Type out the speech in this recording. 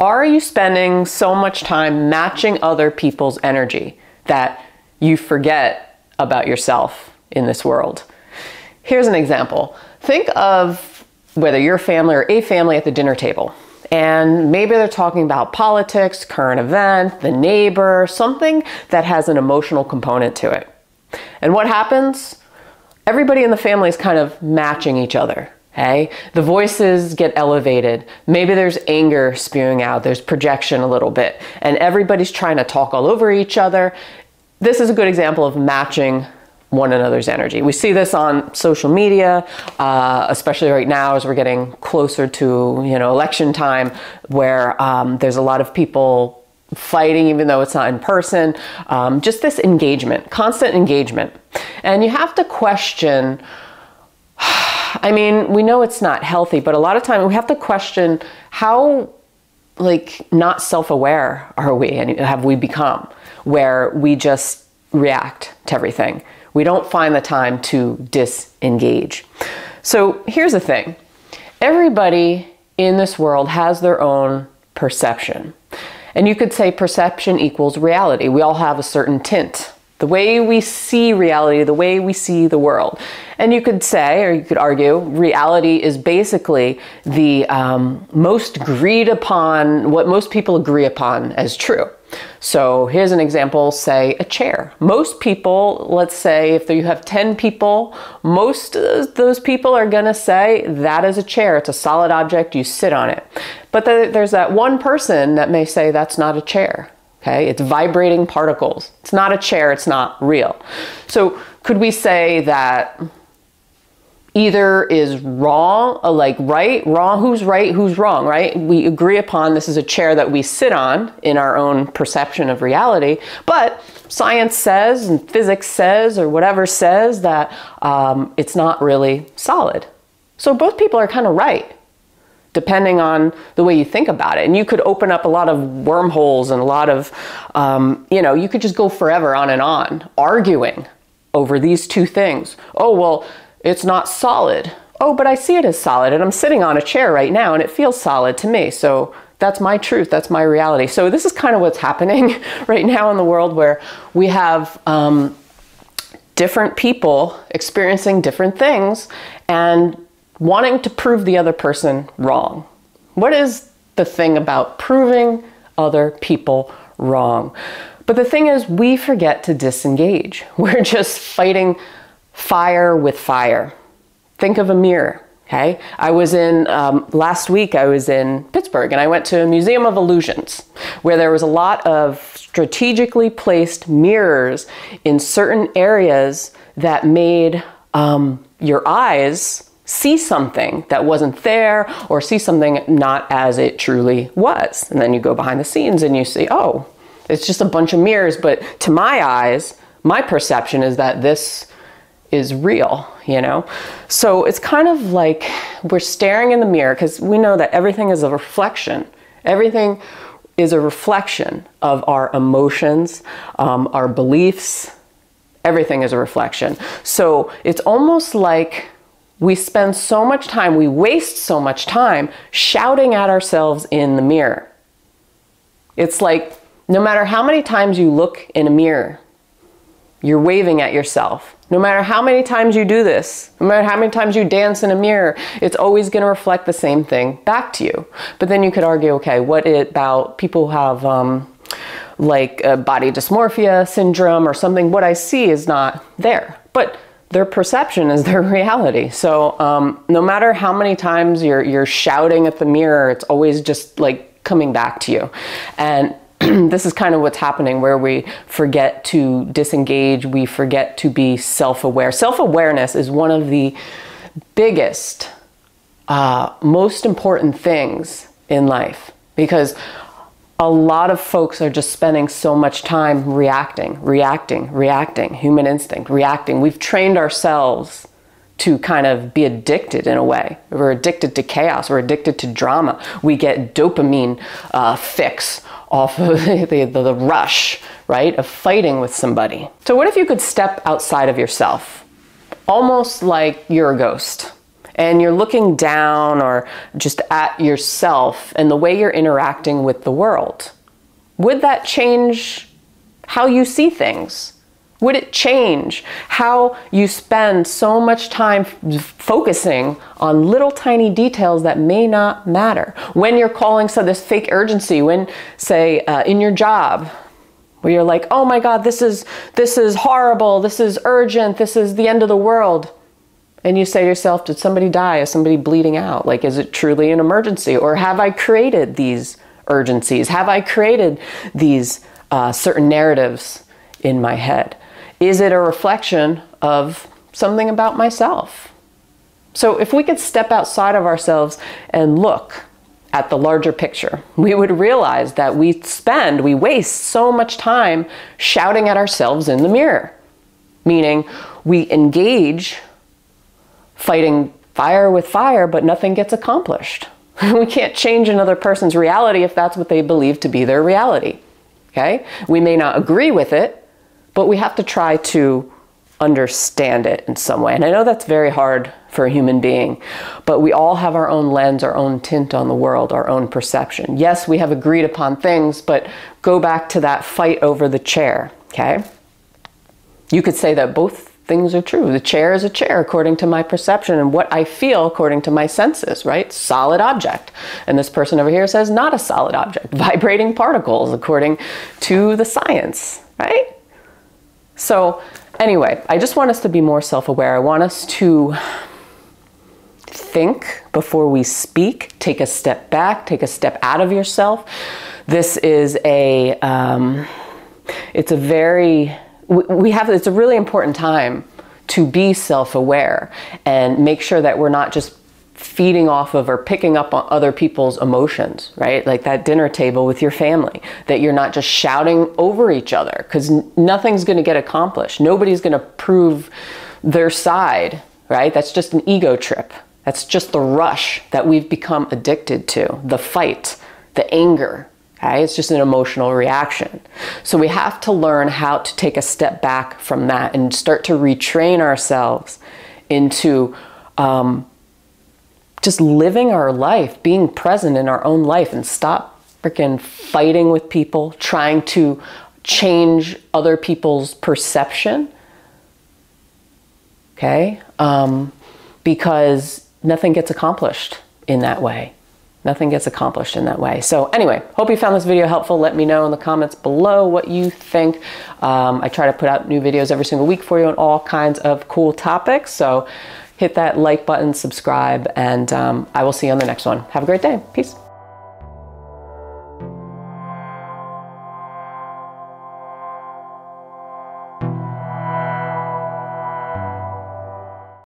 Are you spending so much time matching other people's energy that you forget about yourself in this world? Here's an example. Think of whether you're a family or a family at the dinner table. And maybe they're talking about politics, current event, the neighbor, something that has an emotional component to it. And what happens? Everybody in the family is kind of matching each other. Okay? The voices get elevated. Maybe there's anger spewing out. There's projection a little bit. And everybody's trying to talk all over each other. This is a good example of matching one another's energy. We see this on social media, especially right now as we're getting closer to, election time, where there's a lot of people fighting even though it's not in person. Just this engagement, constant engagement. And you have to question, I mean, we know it's not healthy, but a lot of time we have to question how not self-aware are we and have we become, where we just react to everything. We don't find the time to disengage. So here's the thing. Everybody in this world has their own perception. And you could say perception equals reality. We all have a certain tint. The way we see reality, the way we see the world. And you could say, or you could argue, reality is basically the most agreed upon, what most people agree upon as true. So here's an example, say a chair. Most people, let's say if you have 10 people, most of those people are gonna say that is a chair. It's a solid object, you sit on it. But there's that one person that may say that's not a chair. Okay, it's vibrating particles. It's not a chair, it's not real. So could we say that either is wrong, right, wrong, who's right, who's wrong, right? We agree upon this is a chair that we sit on in our own perception of reality, but science says and physics says or whatever says that it's not really solid. So both people are kind of right, depending on the way you think about it. And you could open up a lot of wormholes and a lot of, you could just go forever on and on arguing over these two things. Oh, well, it's not solid. Oh, but I see it as solid and I'm sitting on a chair right now and it feels solid to me. So that's my truth, that's my reality. So this is kind of what's happening right now in the world, where we have different people experiencing different things and wanting to prove the other person wrong. What is the thing about proving other people wrong? But the thing is, we forget to disengage. We're just fighting fire with fire. Think of a mirror, okay? I was in, last week I was in Pittsburgh and I went to a Museum of Illusions where there was a lot of strategically placed mirrors in certain areas that made your eyes see something that wasn't there or see something not as it truly was. And then you go behind the scenes and you see, oh, it's just a bunch of mirrors, but to my eyes, my perception is that this is real, So it's kind of like we're staring in the mirror because we know that everything is a reflection. Everything is a reflection of our emotions, our beliefs. Everything is a reflection. So it's almost like we spend so much time, we waste so much time shouting at ourselves in the mirror. It's like no matter how many times you look in a mirror, you're waving at yourself. No matter how many times you do this, no matter how many times you dance in a mirror, it's always going to reflect the same thing back to you. But then you could argue, okay, what about people who have body dysmorphia syndrome or something? What I see is not there. But their perception is their reality. So no matter how many times you're shouting at the mirror, it's always just like coming back to you. And this is kind of what's happening, where we forget to disengage, we forget to be self-aware. Self-awareness is one of the biggest, most important things in life, because a lot of folks are just spending so much time reacting, human instinct, reacting. We've trained ourselves to kind of be addicted in a way. We're addicted to chaos, we're addicted to drama. We get dopamine fix off of the rush, right, of fighting with somebody. So what if you could step outside of yourself, almost like you're a ghost, and you're looking down or just at yourself and the way you're interacting with the world, would that change how you see things? Would it change how you spend so much time focusing on little tiny details that may not matter? When you're calling this fake urgency, when, say, in your job, where you're like, oh my God, this is horrible, this is urgent, this is the end of the world. And you say to yourself, did somebody die? Is somebody bleeding out? Like, is it truly an emergency? Or have I created these urgencies? Have I created these certain narratives in my head? Is it a reflection of something about myself? So if we could step outside of ourselves and look at the larger picture, we would realize that we waste so much time shouting at ourselves in the mirror. Meaning we engage fighting fire with fire, but nothing gets accomplished. We can't change another person's reality if that's what they believe to be their reality. Okay? We may not agree with it, but we have to try to understand it in some way. And I know that's very hard for a human being, but we all have our own lens, our own tint on the world, our own perception. Yes, we have agreed upon things, but go back to that fight over the chair, okay? You could say that both things are true. The chair is a chair according to my perception and what I feel according to my senses, right? Solid object. And this person over here says not a solid object. Vibrating particles according to the science, right? So anyway, I just want us to be more self-aware. I want us to think before we speak, take a step back, take a step out of yourself. This is it's a really important time to be self-aware and make sure that we're not just feeding off of or picking up on other people's emotions, right? Like that dinner table with your family, that you're not just shouting over each other, because nothing's going to get accomplished. Nobody's going to prove their side, right? That's just an ego trip. That's just the rush that we've become addicted to, the fight, the anger. Okay? It's just an emotional reaction. So we have to learn how to take a step back from that and start to retrain ourselves into just living our life, being present in our own life, and stop freaking fighting with people, trying to change other people's perception. Okay? Because nothing gets accomplished in that way. Nothing gets accomplished in that way. So anyway, hope you found this video helpful. Let me know in the comments below what you think. I try to put out new videos every single week for you on all kinds of cool topics. So hit that like button, subscribe, and I will see you on the next one. Have a great day. Peace.